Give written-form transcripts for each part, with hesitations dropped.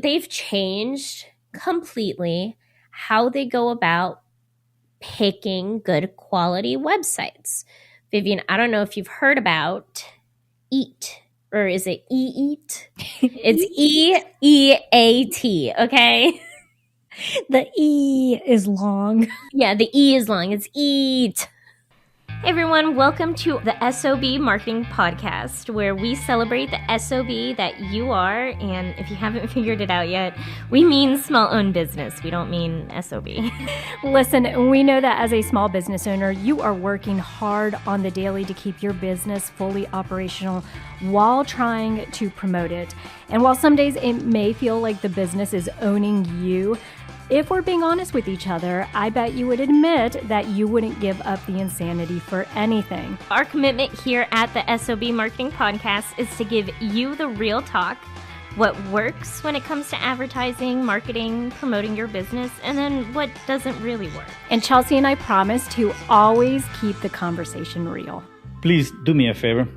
they've changed completely how they go about picking good quality websites. Vivian, I don't know if you've heard about EAT, or is it EAT? It's EEAT, okay? The E is long. Yeah, the E is long. It's EAT. Hey everyone, welcome to the S.O.B Marketing Podcast, where we celebrate the S.O.B that you are, and if you haven't figured it out yet, we mean small-owned business. We don't mean S.O.B. Listen, we know that as a small business owner, you are working hard on the daily to keep your business fully operational while trying to promote it. And while some days it may feel like the business is owning you, if we're being honest with each other, I bet you would admit that you wouldn't give up the insanity for anything. Our commitment here at the S.O.B Marketing Podcast is to give you the real talk, what works when it comes to advertising, marketing, promoting your business, and then what doesn't really work. And Chelsea and I promise to always keep the conversation real. Please do me a favor,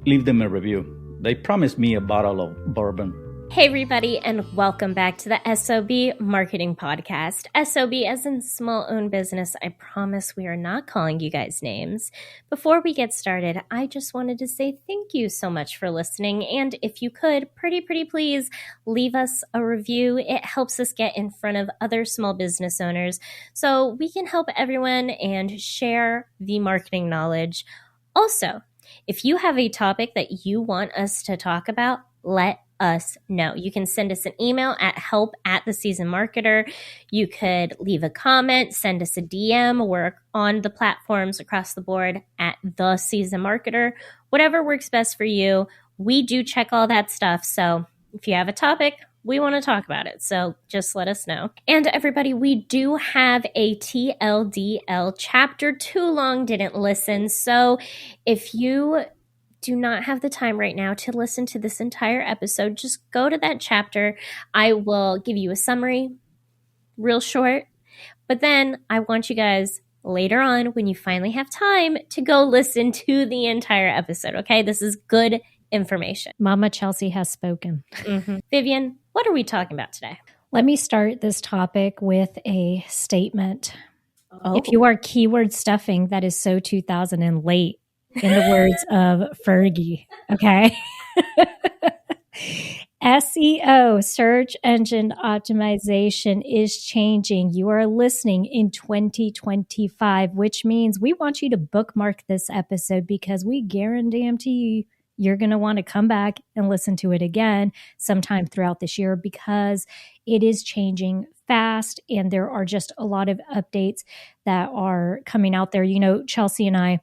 leave them a review. They promised me a bottle of bourbon. Hey everybody, and welcome back to the S.O.B Marketing Podcast. S.O.B as in small-owned business. I promise we are not calling you guys names. Before we get started, I just wanted to say thank you so much for listening, and if you could, pretty please, leave us a review. It helps us get in front of other small business owners so we can help everyone and share the marketing knowledge. Also, if you have a topic that you want us to talk about, let us know. You can send us an email at help@theseasonmarketer. You could leave a comment, send us a DM. We're on the platforms across the board at The Season Marketer. Whatever works best for you. We do check all that stuff. So if you have a topic, we want to talk about it. So just let us know. And everybody, we do have a TLDL chapter. Too long didn't listen. So if you do not have the time right now to listen to this entire episode, just go to that chapter. I will give you a summary, real short, but then I want you guys later on, when you finally have time, to go listen to the entire episode, okay? This is good information. Mama Chelsea has spoken. Mm-hmm. Vivian, what are we talking about today? Let me start this topic with a statement. If you are keyword stuffing, that is so 2000 and late. In the words of Fergie, okay? SEO, search engine optimization, is changing. You are listening in 2025, which means we want you to bookmark this episode because we guarantee you're going to want to come back and listen to it again sometime throughout this year because it is changing fast and there are just a lot of updates that are coming out there. You know, Chelsea and I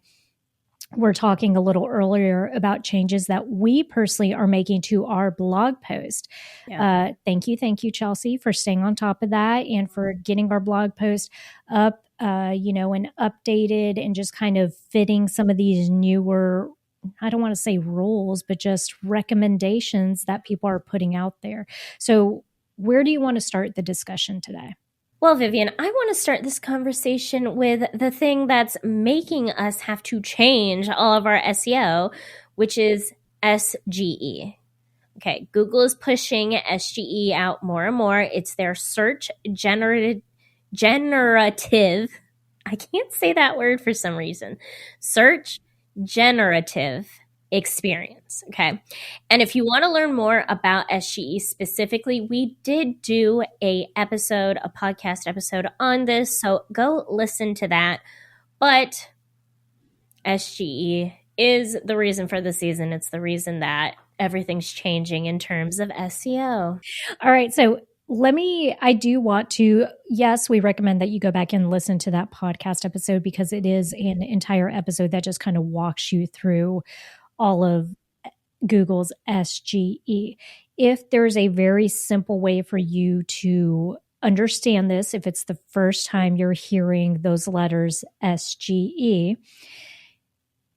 were talking a little earlier about changes that we personally are making to our blog post. Yeah. Thank you, Chelsea, for staying on top of that and for getting our blog post up, and updated and just kind of fitting some of these newer, I don't want to say rules, but just recommendations that people are putting out there. So where do you want to start the discussion today? Well, Vivian, I want to start this conversation with the thing that's making us have to change all of our SEO, which is SGE. Okay, Google is pushing SGE out more and more. It's their search generative, I can't say that word for some reason, search generative experience. Okay. And if you want to learn more about SGE specifically, we did do a podcast episode on this. So go listen to that. But SGE is the reason for the season. It's the reason that everything's changing in terms of SEO. All right. So I do want to, yes, we recommend that you go back and listen to that podcast episode because it is an entire episode that just kind of walks you through all of Google's SGE. If there's a very simple way for you to understand this, if it's the first time you're hearing those letters SGE,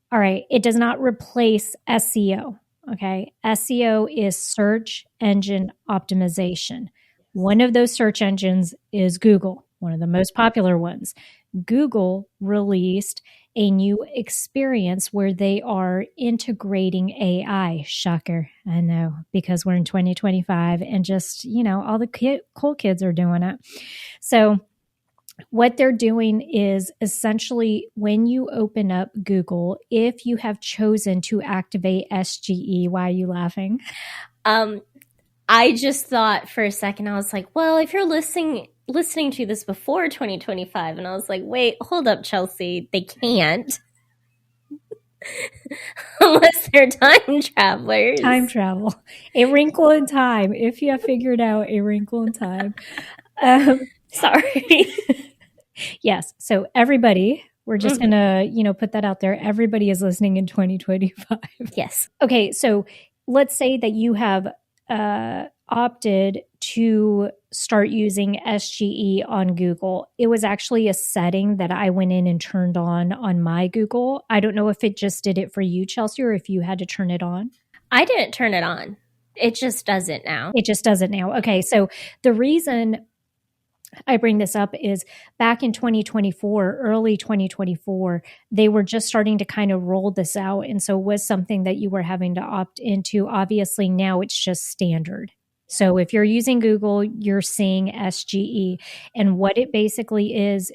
all right, it does not replace SEO, okay? SEO is search engine optimization. One of those search engines is Google, one of the most popular ones. Google released a new experience where they are integrating AI. Shocker, I know, because we're in 2025 and just, all the cool kids are doing it. So what they're doing is essentially when you open up Google, if you have chosen to activate SGE, why are you laughing? I just thought for a second, I was like, well, if you're listening to this before 2025, and I was like, wait, hold up, Chelsea, they can't. Unless they're time travelers. Time travel. A wrinkle in time. If you have figured out a wrinkle in time. Sorry. Yes. So everybody, we're just going to, put that out there. Everybody is listening in 2025. Yes. Okay. So let's say that you have opted to start using SGE on Google. It was actually a setting that I went in and turned on my Google. I don't know if it just did it for you, Chelsea, or if you had to turn it on. I didn't turn it on. It just does it now. It just does it now. Okay. So the reason I bring this up is back in 2024, early 2024, they were just starting to kind of roll this out. And so it was something that you were having to opt into. Obviously, now it's just standard. So if you're using Google, you're seeing SGE. And what it basically is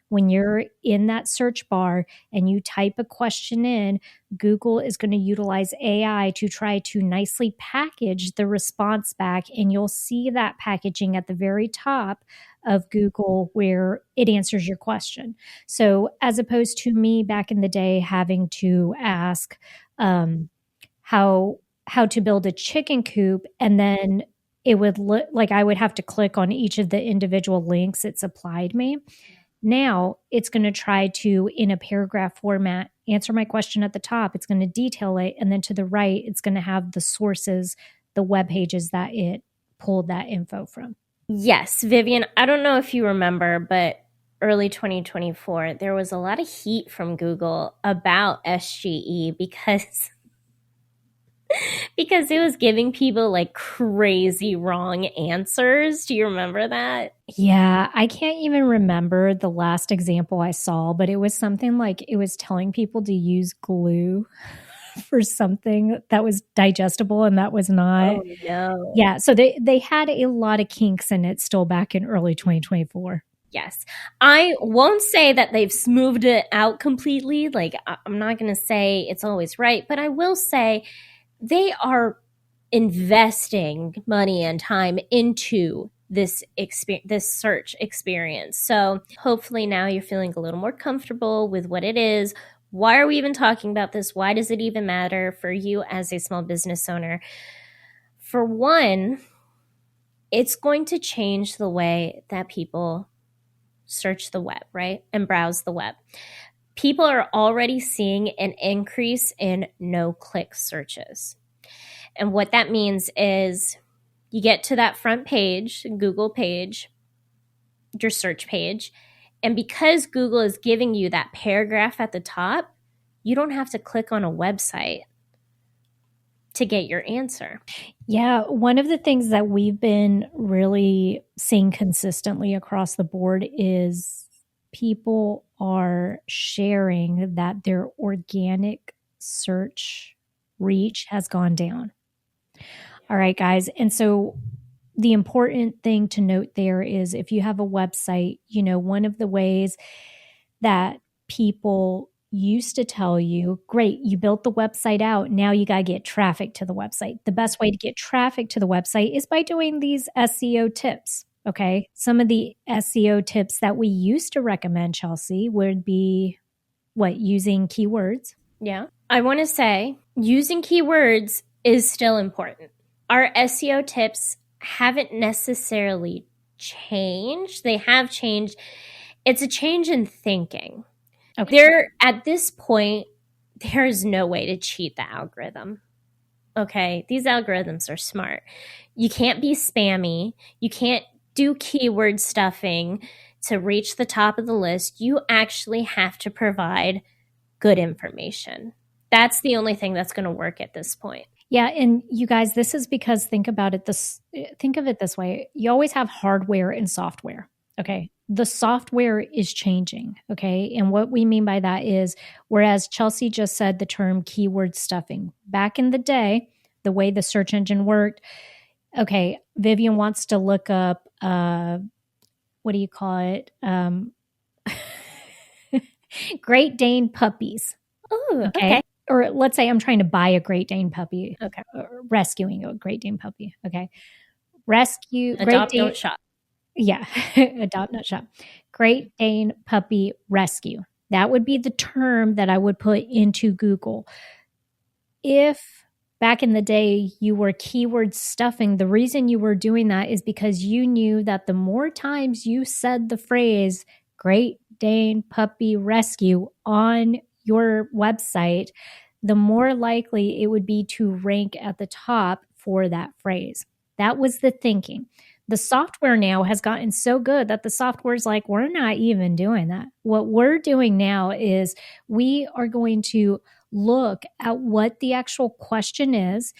when you're in that search bar and you type a question in, Google is going to utilize AI to try to nicely package the response back. And you'll see that packaging at the very top of Google where it answers your question. So as opposed to me back in the day having to ask how to build a chicken coop, and then it would look like I would have to click on each of the individual links it supplied me. Now it's going to try to, in a paragraph format, answer my question at the top. It's going to detail it. And then to the right, it's going to have the sources, the web pages that it pulled that info from. Yes, Vivian, I don't know if you remember, but early 2024, there was a lot of heat from Google about SGE because it was giving people like crazy wrong answers. Do you remember that? Yeah, I can't even remember the last example I saw, but it was something like it was telling people to use glue for something that was digestible and that was not. Oh, no. Yeah, so they had a lot of kinks in it still back in early 2024. Yes. I won't say that they've smoothed it out completely. Like, I'm not going to say it's always right, but I will say they are investing money and time into this search experience. So hopefully now you're feeling a little more comfortable with what it is. Why are we even talking about this? Why does it even matter for you as a small business owner? For one, it's going to change the way that people search the web, right? And browse the web. People are already seeing an increase in no-click searches. And what that means is you get to that front page, Google page, your search page, and because Google is giving you that paragraph at the top, you don't have to click on a website to get your answer. Yeah, one of the things that we've been really seeing consistently across the board is people are sharing that their organic search reach has gone down. All right, guys. And so the important thing to note there is if you have a website, one of the ways that people used to tell you, great, you built the website out. Now you got to get traffic to the website. The best way to get traffic to the website is by doing these SEO tips. Okay. Some of the SEO tips that we used to recommend, Chelsea, would be using keywords. Yeah. I want to say using keywords is still important. Our SEO tips haven't necessarily changed. They have changed. It's a change in thinking. Okay. At this point, there is no way to cheat the algorithm. Okay. These algorithms are smart. You can't be spammy. You can't do keyword stuffing to reach the top of the list. You actually have to provide good information. That's the only thing that's going to work at this point. Yeah, and you guys, this is because think of it this way. You always have hardware and software. Okay. the software is changing, okay? And what we mean by that is, whereas Chelsea just said the term keyword stuffing, back in the day, the way the search engine worked, okay, Vivian wants to look up, what do you call it? Great Dane puppies. Oh, okay. Or let's say I'm trying to buy a Great Dane puppy. Okay. Or rescuing a Great Dane puppy. Okay. Rescue. Adopt, Great Dane, don't shop. Yeah. Adopt, not shop. Great Dane puppy rescue. That would be the term that I would put into Google. If back in the day you were keyword stuffing, the reason you were doing that is because you knew that the more times you said the phrase Great Dane puppy rescue on your website, the more likely it would be to rank at the top for that phrase. That was the thinking. The software now has gotten so good that the software's like, we're not even doing that. What we're doing now is we are going to look at what the actual question is,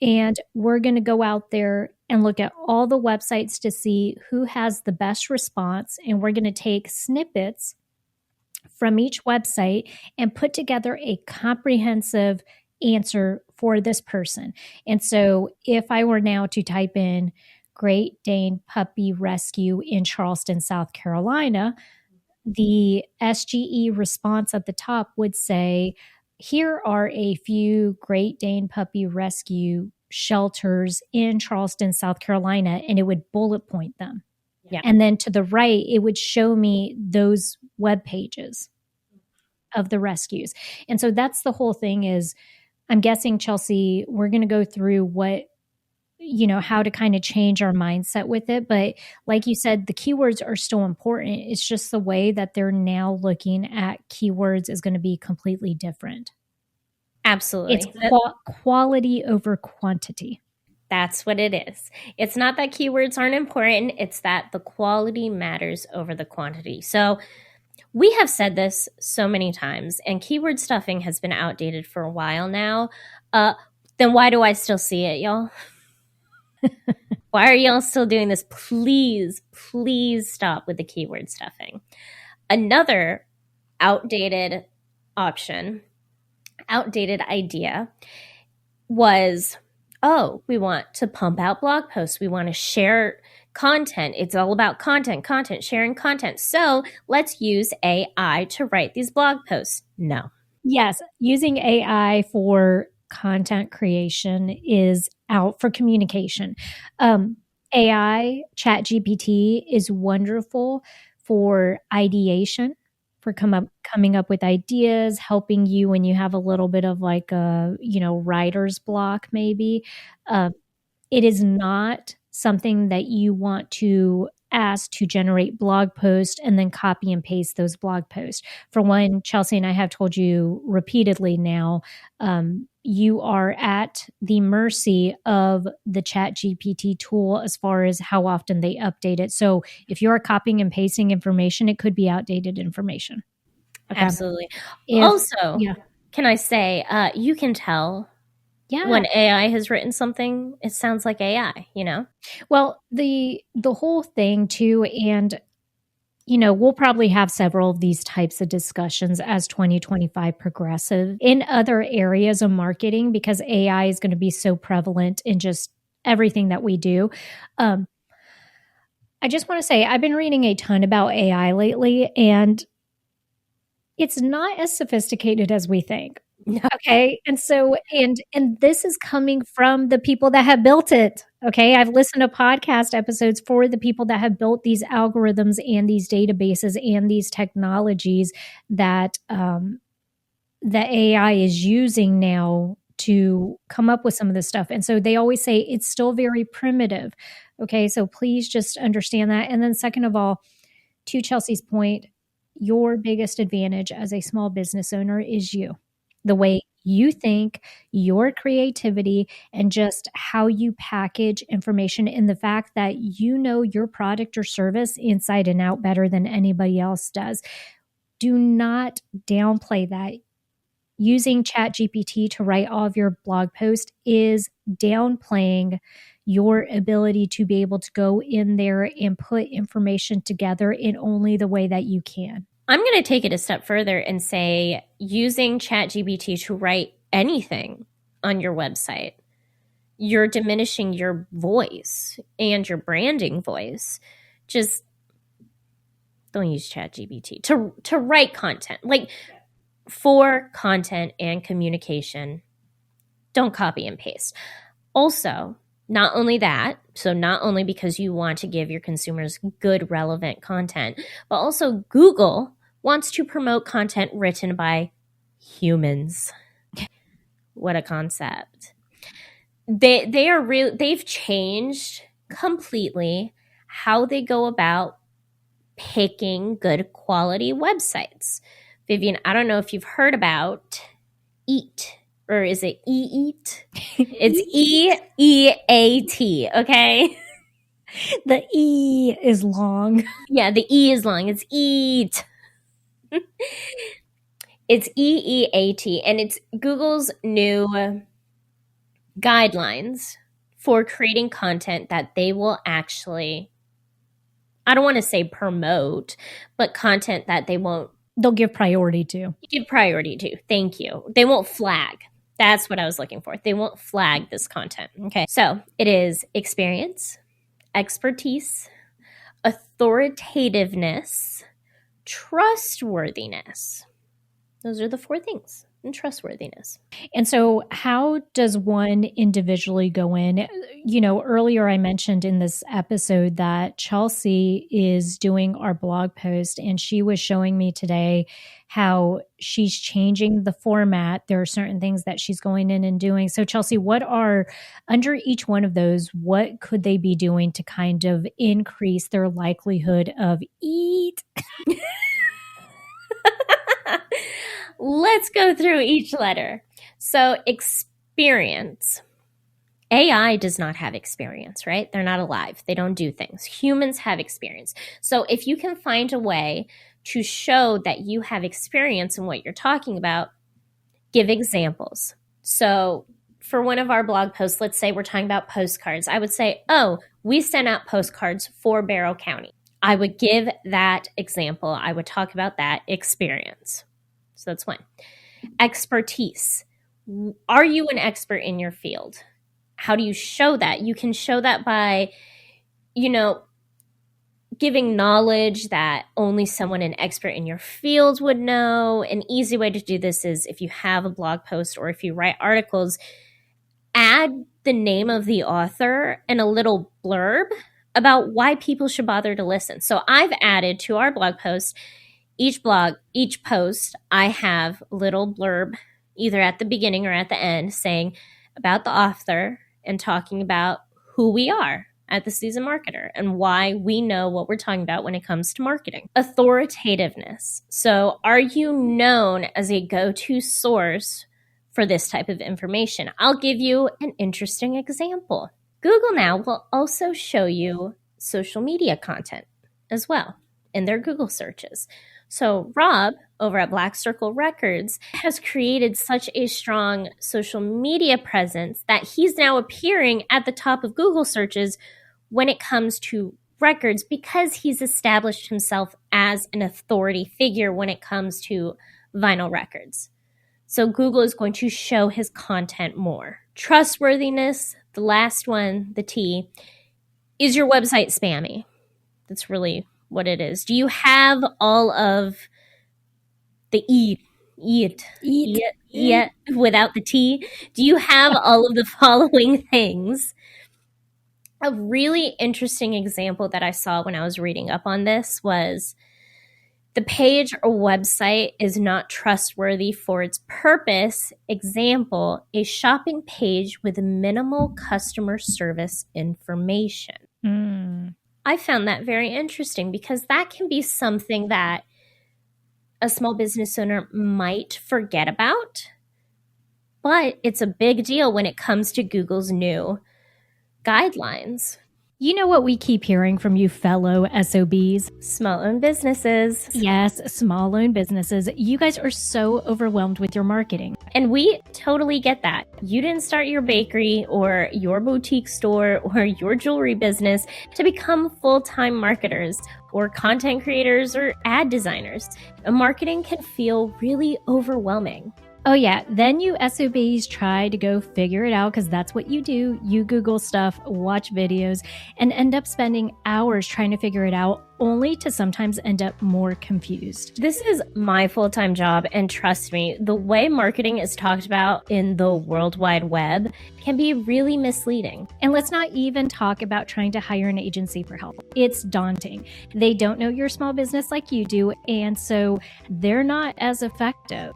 and we're going to go out there and look at all the websites to see who has the best response, and we're going to take snippets from each website and put together a comprehensive answer for this person. And so if I were now to type in Great Dane puppy rescue in Charleston, South Carolina, the SGE response at the top would say, here are a few Great Dane puppy rescue shelters in Charleston, South Carolina, and it would bullet point them. Yeah. And then to the right, it would show me those web pages of the rescues. And so that's the whole thing is, I'm guessing, Chelsea, we're going to go through what, how to kind of change our mindset with it. But like you said, the keywords are still important. It's just the way that they're now looking at keywords is going to be completely different. Absolutely. It's quality over quantity. That's what it is. It's not that keywords aren't important. It's that the quality matters over the quantity. So we have said this so many times, and keyword stuffing has been outdated for a while now. Then why do I still see it, y'all? Why are y'all still doing this? Please, please stop with the keyword stuffing. Another outdated idea was, we want to pump out blog posts. We want to share content. It's all about content, sharing content. So let's use AI to write these blog posts. No. Yes, using AI for content creation is out for communication. AI, ChatGPT is wonderful for ideation, for coming up with ideas, helping you when you have a little bit of like a, writer's block maybe. It is not something that you want to ask to generate blog posts and then copy and paste those blog posts. For one, Chelsea and I have told you repeatedly now, you are at the mercy of the ChatGPT tool as far as how often they update it. So if you're copying and pasting information, it could be outdated information. Okay. Absolutely. Also, can I say, you can tell when AI has written something, it sounds like AI, Well, the whole thing too, and we'll probably have several of these types of discussions as 2025 progresses in other areas of marketing, because AI is going to be so prevalent in just everything that we do. I just want to say, I've been reading a ton about AI lately, and it's not as sophisticated as we think. Okay. And so, and this is coming from the people that have built it. Okay. I've listened to podcast episodes for the people that have built these algorithms and these databases and these technologies that, the AI is using now to come up with some of this stuff. And so they always say it's still very primitive. Okay. So please just understand that. And then second of all, to Chelsea's point, your biggest advantage as a small business owner is you. The way you think, your creativity, and just how you package information, and the fact that you know your product or service inside and out better than anybody else does. Do not downplay that. using ChatGPT to write all of your blog posts is downplaying your ability to be able to go in there and put information together in only the way that you can. I'm going to take it a step further and say using ChatGPT to write anything on your website, you're diminishing your voice and your branding voice. Just don't use ChatGPT to write content. Like for content and communication, don't copy and paste. Also, not only that, so not only because you want to give your consumers good, relevant content, but also Google wants to promote content written by humans. What a concept. They've changed completely how they go about picking good quality websites. Vivian, I don't know if you've heard about EAT, or is it EAT? It's EEAT, okay? The E is long. Yeah, the E is long. It's EAT. It's EEAT, and it's Google's new guidelines for creating content that they will actually, I don't want to say promote, but content that they'll give priority to. Give priority to. Thank you. They won't flag. That's what I was looking for. They won't flag this content. Okay. So it is experience, expertise, authoritativeness, trustworthiness. Those are the 4 things. And trustworthiness. And so how does one individually go in? You know, earlier I mentioned in this episode that Chelsea is doing our blog post, and she was showing me today how she's changing the format. There are certain things that she's going in and doing. So Chelsea, what are, under each one of those, what could they be doing to kind of increase their likelihood of EAT? Let's go through each letter. So experience. AI does not have experience, right? They're not alive. They don't do things. Humans have experience. So if you can find a way to show that you have experience in what you're talking about, give examples. So for one of our blog posts, let's say we're talking about postcards. I would say, oh, we sent out postcards for Barrow County. I would give that example. I would talk about that experience. So that's one. Expertise. Are you an expert in your field? How do you show that? You can show that by, giving knowledge that only someone an expert in your field would know. An easy way to do this is if you have a blog post or if you write articles, add the name of the author and a little blurb about why people should bother to listen. So I've added to our blog post, each post, I have a little blurb either at the beginning or at the end saying about the author and talking about who we are at the Seasoned Marketer and why we know what we're talking about when it comes to marketing. Authoritativeness. So are you known as a go-to source for this type of information? I'll give you an interesting example. Google now will also show you social media content as well in their Google searches. So Rob over at Black Circle Records has created such a strong social media presence that he's now appearing at the top of Google searches when it comes to records because he's established himself as an authority figure when it comes to vinyl records. So Google is going to show his content more. Trustworthiness, the last one, the T, is your website spammy? That's really what it is. Do you have all of the E without the T? Do you have all of the following things? A really interesting example that I saw when I was reading up on this was the page or website is not trustworthy for its purpose. Example, a shopping page with minimal customer service information. I found that very interesting because that can be something that a small business owner might forget about, but it's a big deal when it comes to Google's new guidelines. You know what we keep hearing from you fellow SOBs? Small-owned businesses. Yes, small-owned businesses. You guys are so overwhelmed with your marketing. And we totally get that. You didn't start your bakery or your boutique store or your jewelry business to become full-time marketers or content creators or ad designers. Marketing can feel really overwhelming. Oh yeah, then you SOBs try to go figure it out because that's what you do. You Google stuff, watch videos, and end up spending hours trying to figure it out, only to sometimes end up more confused. This is my full-time job, and trust me, the way marketing is talked about in the World Wide Web can be really misleading. And let's not even talk about trying to hire an agency for help. It's daunting. They don't know your small business like you do, and so they're not as effective.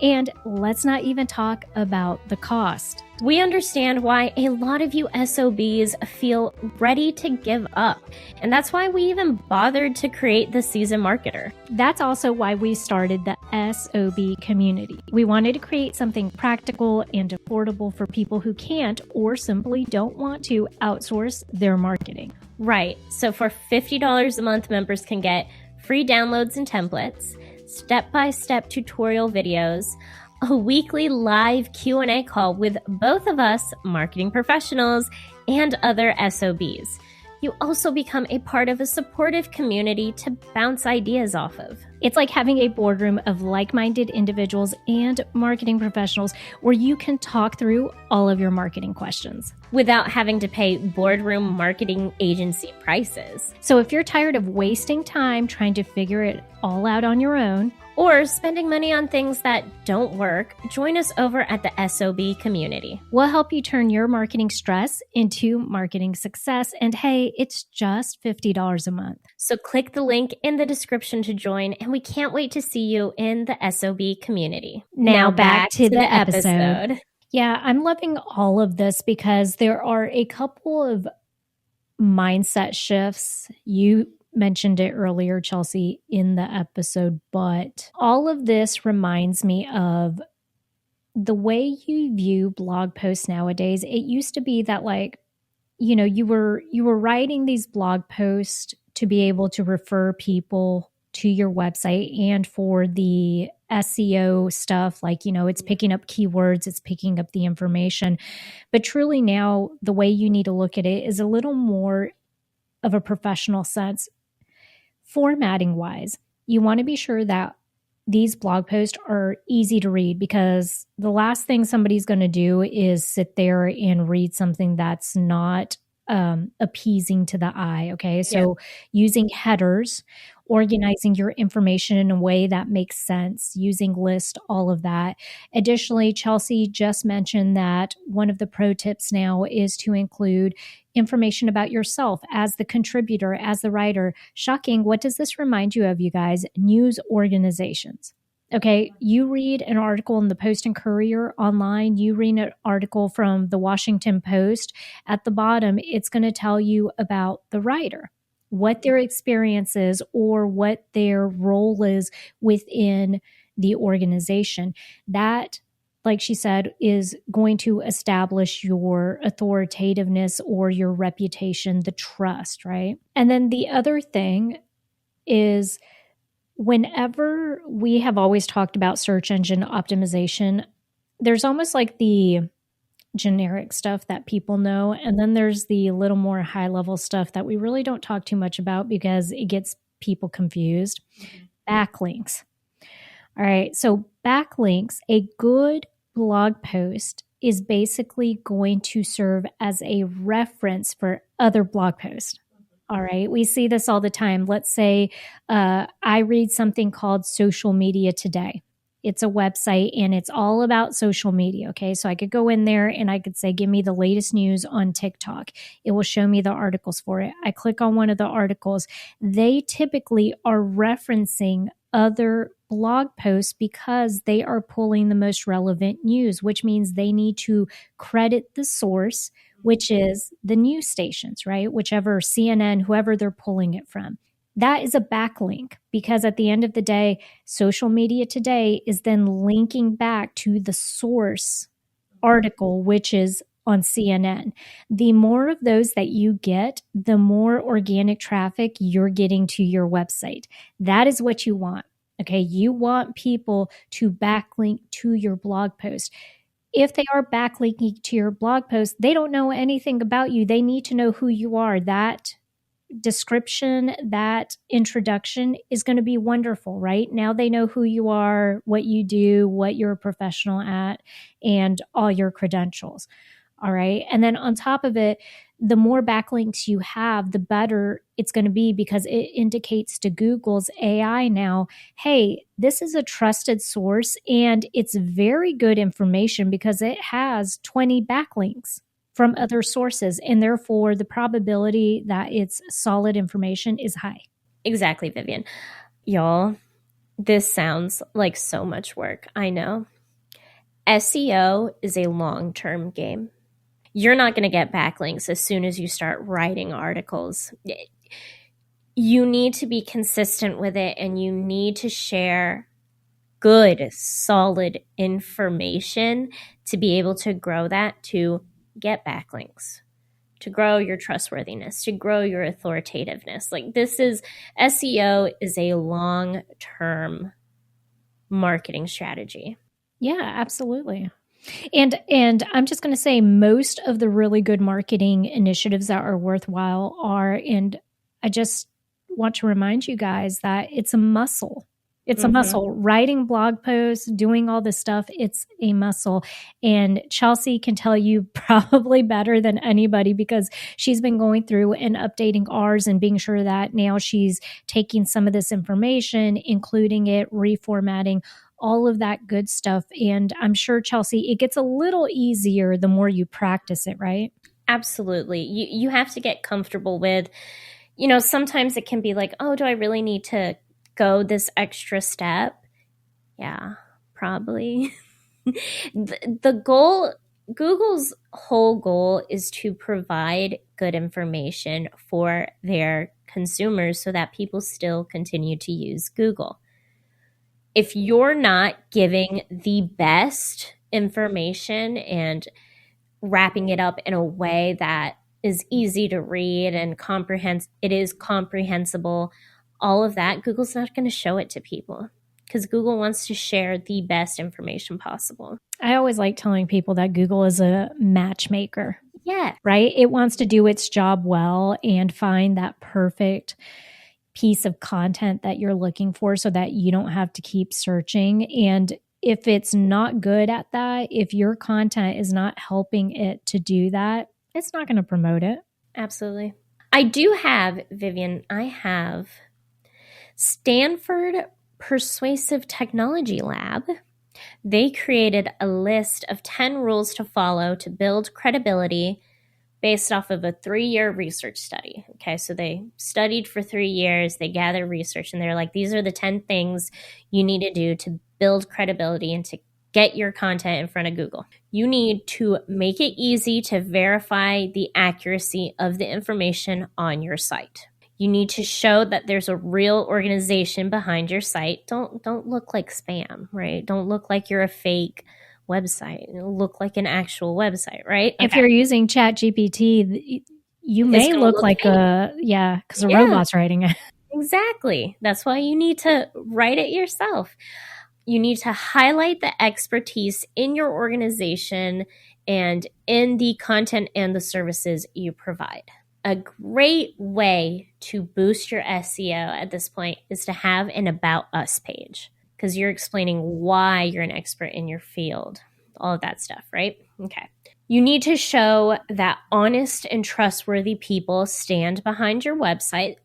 And let's not even talk about the cost. We understand why a lot of you SOBs feel ready to give up. And that's why we even bothered to create the Seasoned Marketer. That's also why we started the S.O.B community. We wanted to create something practical and affordable for people who can't or simply don't want to outsource their marketing. Right. So for $50 a month, members can get free downloads and templates, step-by-step tutorial videos, a weekly live Q&A call with both of us, marketing professionals, and other SOBs. You also become a part of a supportive community to bounce ideas off of. It's like having a boardroom of like-minded individuals and marketing professionals where you can talk through all of your marketing questions without having to pay boardroom marketing agency prices. So if you're tired of wasting time trying to figure it all out on your own, or spending money on things that don't work, join us over at the SOB community. We'll help you turn your marketing stress into marketing success. And hey, it's just $50 a month. So click the link in the description to join, and we can't wait to see you in the SOB community. Now back to the episode. Yeah, I'm loving all of this because there are a couple of mindset shifts. You mentioned it earlier, Chelsea, in the episode, but all of this reminds me of the way you view blog posts nowadays. It used to be that, like, you know, you were writing these blog posts to be able to refer people to your website and for the SEO stuff, like, you know, it's picking up keywords, it's picking up the information. But truly now, the way you need to look at it is a little more of a professional sense. Formatting wise, you want to be sure that these blog posts are easy to read, because the last thing somebody's going to do is sit there and read something that's not appeasing to the eye. Okay. So using headers, organizing your information in a way that makes sense, using lists, all of that. Additionally, Chelsea just mentioned that one of the pro tips now is to include information about yourself as the contributor, as the writer. Shocking. What does this remind you of, you guys? News organizations. Okay, you read an article in the Post and Courier online, you read an article from the Washington Post. At the bottom, it's going to tell you about the writer, what their experience is or what their role is within the organization. That, like she said, is going to establish your authoritativeness or your reputation, the trust, right? And then the other thing is, whenever we have always talked about search engine optimization, there's almost like the generic stuff that people know. And then there's the little more high level stuff that we really don't talk too much about because it gets people confused. Backlinks. All right. So backlinks, a good blog post is basically going to serve as a reference for other blog posts. All right. We see this all the time. Let's say I read something called Social Media Today. It's a website and it's all about social media. Okay. So I could go in there and I could say, give me the latest news on TikTok. It will show me the articles for it. I click on one of the articles. They typically are referencing other blog posts because they are pulling the most relevant news, which means they need to credit the source, which is the news stations, right? Whichever CNN, whoever they're pulling it from. That is a backlink because at the end of the day, Social Media Today is then linking back to the source article, which is on CNN. The more of those that you get, the more organic traffic you're getting to your website. That is what you want. Okay. You want people to backlink to your blog post. If they are backlinking to your blog post, they don't know anything about you. They need to know who you are. That description, that introduction is going to be wonderful, right? Now they know who you are, what you do, what you're a professional at, and all your credentials. All right. And then on top of it, the more backlinks you have, the better it's going to be, because it indicates to Google's AI now, hey, this is a trusted source and it's very good information because it has 20 backlinks from other sources, and therefore the probability that it's solid information is high. Exactly, Vivian. Y'all, this sounds like so much work. I know. SEO is a long-term game. You're not going to get backlinks as soon as you start writing articles. You need to be consistent with it, and you need to share good, solid information to be able to grow that, to get backlinks, to grow your trustworthiness, to grow your authoritativeness. Like, this is, SEO is a long-term marketing strategy. Yeah, absolutely. And I'm just going to say, most of the really good marketing initiatives that are worthwhile are, and I just want to remind you guys that it's a muscle. It's a muscle. Writing blog posts, doing all this stuff, it's a muscle. And Chelsea can tell you probably better than anybody, because she's been going through and updating ours and being sure that now she's taking some of this information, including it, reformatting, all of that good stuff. And I'm sure, Chelsea, it gets a little easier the more you practice it, right? Absolutely. You have to get comfortable with, sometimes it can be like, oh, do I really need to go this extra step? Yeah, probably. The goal, Google's whole goal, is to provide good information for their consumers so that people still continue to use Google. If you're not giving the best information and wrapping it up in a way that is easy to read and it is comprehensible, all of that, Google's not going to show it to people, because Google wants to share the best information possible. I always like telling people that Google is a matchmaker. Yeah. Right? It wants to do its job well and find that perfect piece of content that you're looking for so that you don't have to keep searching. And if it's not good at that, if your content is not helping it to do that, it's not going to promote it. Absolutely. I do have, Vivian, I have Stanford Persuasive Technology Lab. They created a list of 10 rules to follow to build credibility based off of a 3-year research study. Okay, so they studied for 3 years, they gathered research, and they're like, these are the 10 things you need to do to build credibility and to get your content in front of Google. You need to make it easy to verify the accuracy of the information on your site. You need to show that there's a real organization behind your site. Don't look like spam, right? Don't look like you're a fake website. It'll look like an actual website, right? If you're using ChatGPT, you may look like because a robot's writing it. Exactly. That's why you need to write it yourself. You need to highlight the expertise in your organization and in the content and the services you provide. A great way to boost your SEO at this point is to have an About Us page, because you're explaining why you're an expert in your field, all of that stuff, right? Okay. You need to show that honest and trustworthy people stand behind your website,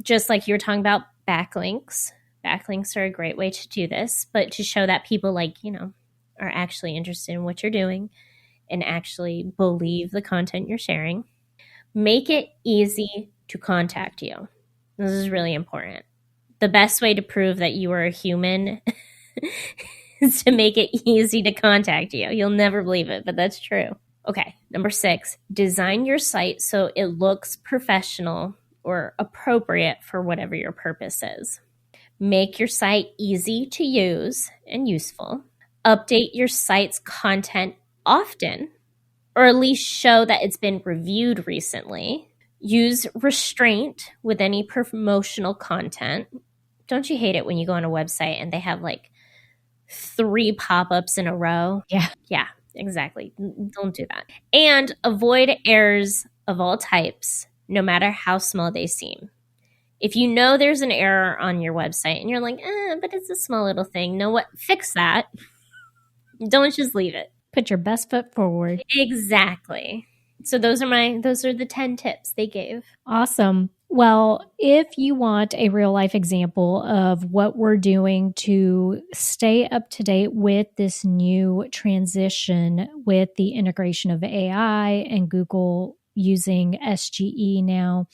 just like you were talking about backlinks. Backlinks are a great way to do this, but to show that people are actually interested in what you're doing and actually believe the content you're sharing. Make it easy to contact you. This is really important. The best way to prove that you are a human is to make it easy to contact you. You'll never believe it, but that's true. Okay, number 6, design your site so it looks professional or appropriate for whatever your purpose is. Make your site easy to use and useful. Update your site's content often. or at least show that it's been reviewed recently. Use restraint with any promotional content. Don't you hate it when you go on a website and they have like 3 pop-ups in a row? Yeah, exactly. Don't do that. And avoid errors of all types, no matter how small they seem. If you know there's an error on your website and you're like, but it's a small little thing, know what? Fix that. Don't just leave it. Put your best foot forward. Exactly. So those are the 10 tips they gave. Awesome. Well, if you want a real life example of what we're doing to stay up to date with this new transition with the integration of AI and Google using SGE now,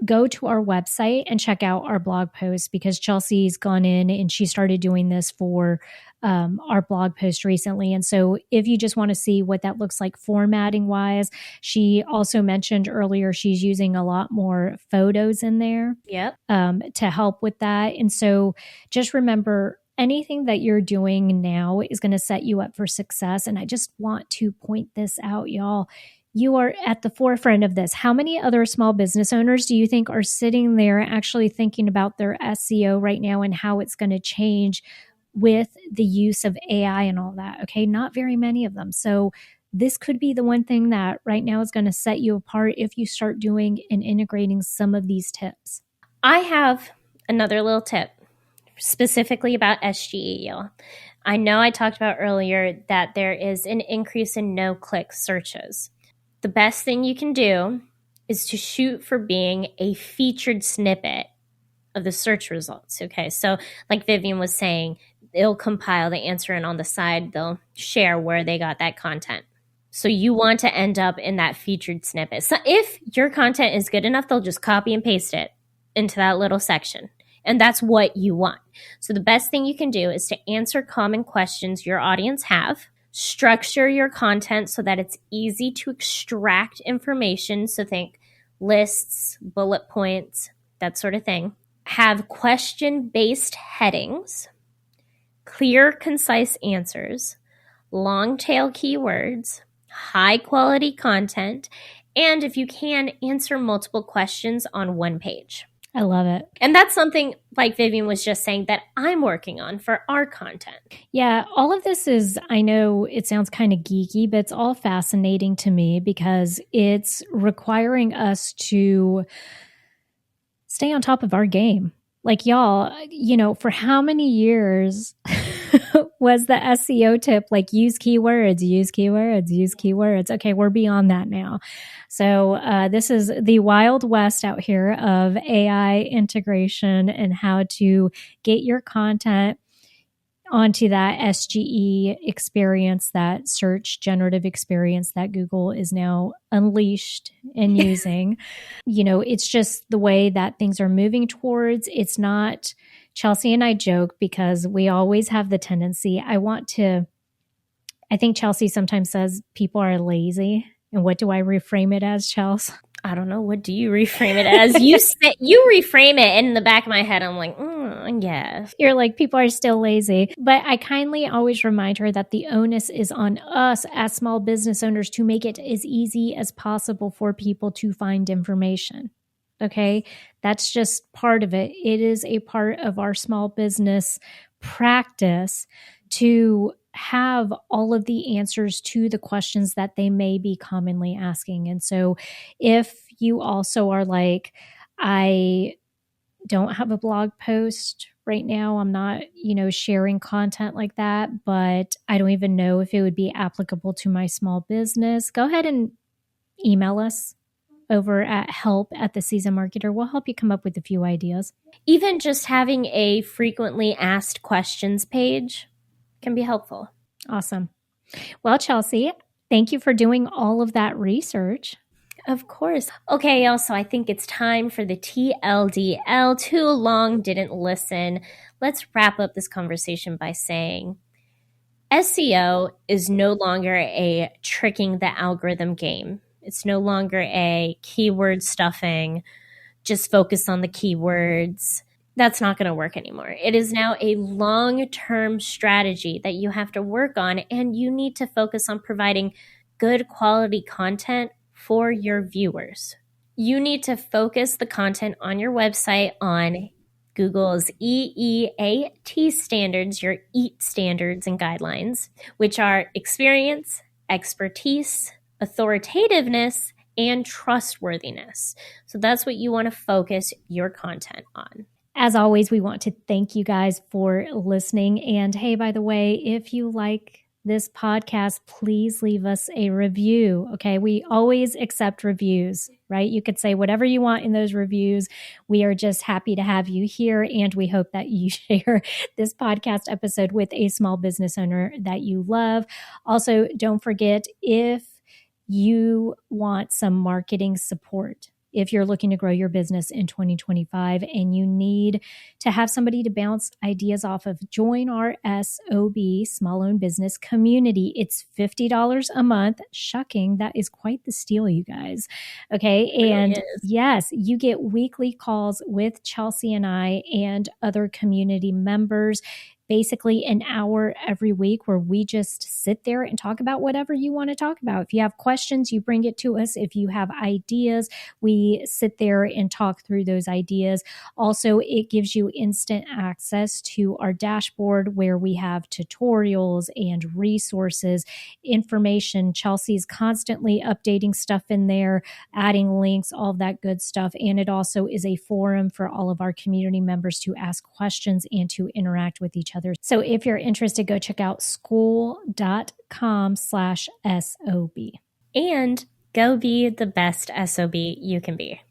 go to our website and check out our blog post, because Chelsea's gone in and she started doing this for our blog post recently. And so if you just want to see what that looks like formatting wise, she also mentioned earlier she's using a lot more photos in there to help with that. And so just remember, anything that you're doing now is going to set you up for success. And I just want to point this out, y'all. You are at the forefront of this. How many other small business owners do you think are sitting there actually thinking about their SEO right now and how it's going to change with the use of AI and all that? Okay, not very many of them. So this could be the one thing that right now is going to set you apart if you start doing and integrating some of these tips. I have another little tip specifically about SGE, y'all. I know I talked about earlier that there is an increase in no-click searches. The best thing you can do is to shoot for being a featured snippet of the search results. Okay, so like Vivian was saying, they'll compile the answer and on the side, they'll share where they got that content. So you want to end up in that featured snippet. So if your content is good enough, they'll just copy and paste it into that little section. And that's what you want. So the best thing you can do is to answer common questions your audience have. Structure your content so that it's easy to extract information. So think lists, bullet points, that sort of thing. Have question-based headings, clear, concise answers, long-tail keywords, high-quality content, and if you can, answer multiple questions on one page. I love it. And that's something, like Vivian was just saying, that I'm working on for our content. Yeah, all of this is, I know it sounds kind of geeky, but it's all fascinating to me because it's requiring us to stay on top of our game. Like, y'all, for how many years was the SEO tip like use keywords, use keywords, use keywords? Okay, we're beyond that now. So this is the Wild West out here of AI integration and how to get your content onto that SGE experience, that search generative experience that Google is now unleashed and using. It's just the way that things are moving towards. It's not, Chelsea and I joke because we always have the tendency, I think Chelsea sometimes says people are lazy. And what do I reframe it as, Chelsea? I don't know. What do you reframe it as? You reframe it, and in the back of my head, I'm like, yes. You're like, people are still lazy. But I kindly always remind her that the onus is on us as small business owners to make it as easy as possible for people to find information. Okay? That's just part of it. It is a part of our small business practice to have all of the answers to the questions that they may be commonly asking. And so if you also are like, I don't have a blog post right now, I'm not, sharing content like that, but I don't even know if it would be applicable to my small business, go ahead and email us over at help@theseasonmarketer. We'll help you come up with a few ideas. Even just having a frequently asked questions page can be helpful. Awesome. Well, Chelsea, thank you for doing all of that research. Of course. Okay, y'all, so I think it's time for the TLDL. Too long, didn't listen. Let's wrap up this conversation by saying SEO is no longer a tricking the algorithm game. It's no longer a keyword stuffing, just focus on the keywords. That's not going to work anymore. It is now a long-term strategy that you have to work on, and you need to focus on providing good quality content for your viewers. You need to focus the content on your website on Google's EEAT standards, your EAT standards and guidelines, which are experience, expertise, authoritativeness, and trustworthiness. So that's what you want to focus your content on. As always, we want to thank you guys for listening. And hey, by the way, if you like this podcast, please leave us a review. Okay. We always accept reviews, right? You could say whatever you want in those reviews. We are just happy to have you here. And we hope that you share this podcast episode with a small business owner that you love. Also, don't forget, if you want some marketing support, if you're looking to grow your business in 2025 and you need to have somebody to bounce ideas off of, join our S.O.B, Small Owned Business Community. It's $50 a month. Shocking. That is quite the steal, you guys. Okay. And yes, you get weekly calls with Chelsea and I and other community members. Basically an hour every week where we just sit there and talk about whatever you want to talk about. If you have questions, you bring it to us. If you have ideas, we sit there and talk through those ideas. Also, it gives you instant access to our dashboard where we have tutorials and resources, information. Chelsea's constantly updating stuff in there, adding links, all of that good stuff. And it also is a forum for all of our community members to ask questions and to interact with each other. So if you're interested, go check out school.com/SOB. And go be the best SOB you can be.